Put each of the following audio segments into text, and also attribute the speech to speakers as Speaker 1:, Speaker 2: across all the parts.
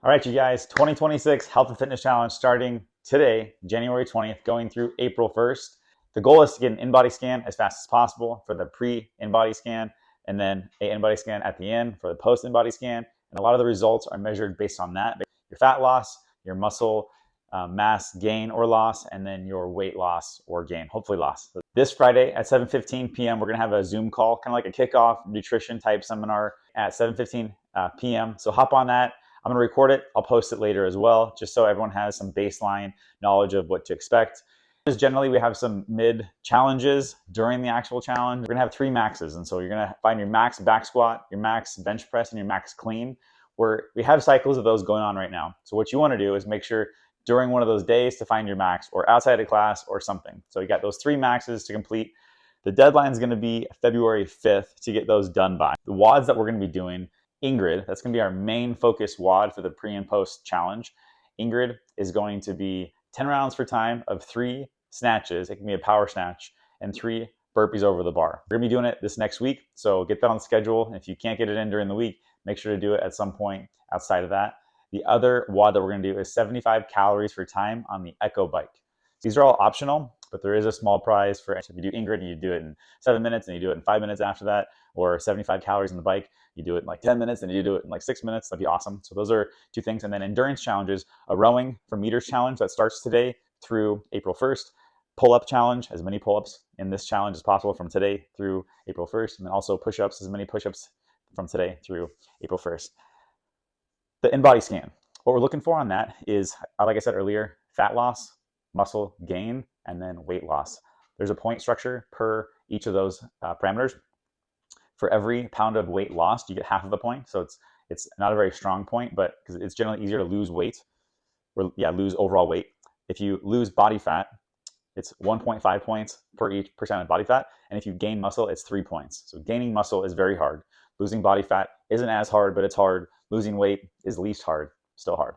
Speaker 1: All right, you guys, 2026 Health and Fitness Challenge starting today, January 20th, going through April 1st. The goal is to get an InBody scan as fast as possible for the pre-InBody scan, and then an InBody scan at the end for the post-InBody scan. And a lot of the results are measured based on that. Your fat loss, your muscle mass gain or loss, and then your weight loss or gain, hopefully loss. So this Friday at 7:15 p.m., we're going to have a Zoom call, kind of like a kickoff nutrition type seminar at 7:15 p.m. So hop on that. I'm going to record it. I'll post it later as well, just so everyone has some baseline knowledge of what to expect. Generally, we have some mid challenges during the actual challenge. We're going to have 3 maxes. And so you're going to find your max back squat, your max bench press, and your max clean, where we have cycles of those going on right now. So what you want to do is make sure during one of those days to find your max, or outside of class or something. So you got those 3 maxes to complete. The deadline is going to be February 5th to get those done by. The WODs that we're going to be doing, Ingrid, that's going to be our main focus WOD for the pre and post challenge. Ingrid is going to be 10 rounds for time of 3 snatches. It can be a power snatch and 3 burpees over the bar. We're going to be doing it this next week, so get that on the schedule. And if you can't get it in during the week, make sure to do it at some point outside of that. The other WOD that we're going to do is 75 calories for time on the Echo bike. These are all optional, but there is a small prize for if you do Ingrid and you do it in 7 minutes and you do it in 5 minutes after that, or 75 calories on the bike, you do it in like 10 minutes and you do it in like 6 minutes. That'd be awesome. So those are 2 things. And then endurance challenges, a rowing for meters challenge that starts today through April 1st. Pull-up challenge, as many pull-ups in this challenge as possible from today through April 1st. And then also push-ups, as many push-ups from today through April 1st. The InBody scan. What we're looking for on that is, like I said earlier, fat loss, muscle gain, and then weight loss. There's a point structure per each of those parameters. For every pound of weight lost, you get half of a point. So it's not a very strong point, but because it's generally easier to lose weight, or lose overall weight. If you lose body fat, it's 1.5 points per each percent of body fat. And if you gain muscle, it's 3 points. So gaining muscle is very hard. Losing body fat isn't as hard, but it's hard. Losing weight is least hard, still hard.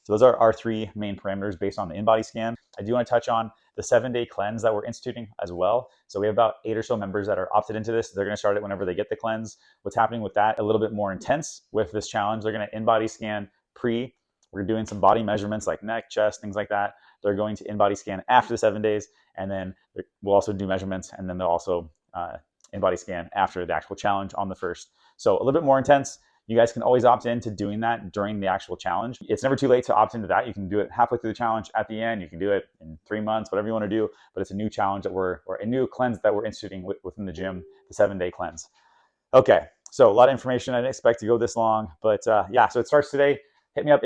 Speaker 1: So those are our 3 main parameters based on the InBody scan. I do want to touch on the 7-day cleanse that we're instituting as well. So we have about 8 or so members that are opted into this. They're going to start it whenever they get the cleanse. What's happening with that, a little bit more intense with this challenge. They're going to InBody scan pre. We're doing some body measurements like neck, chest, things like that. They're going to InBody scan after the 7 days, and then we'll also do measurements, and then they'll also InBody scan after the actual challenge on the 1st. So a little bit more intense. You guys can always opt into doing that during the actual challenge. It's never too late to opt into that. You can do it halfway through the challenge, at the end. You can do it in 3 months, whatever you want to do. But it's a new challenge or a new cleanse that we're instituting within the gym, the 7-day cleanse. Okay, so a lot of information. I didn't expect to go this long, but so it starts today. Hit me up.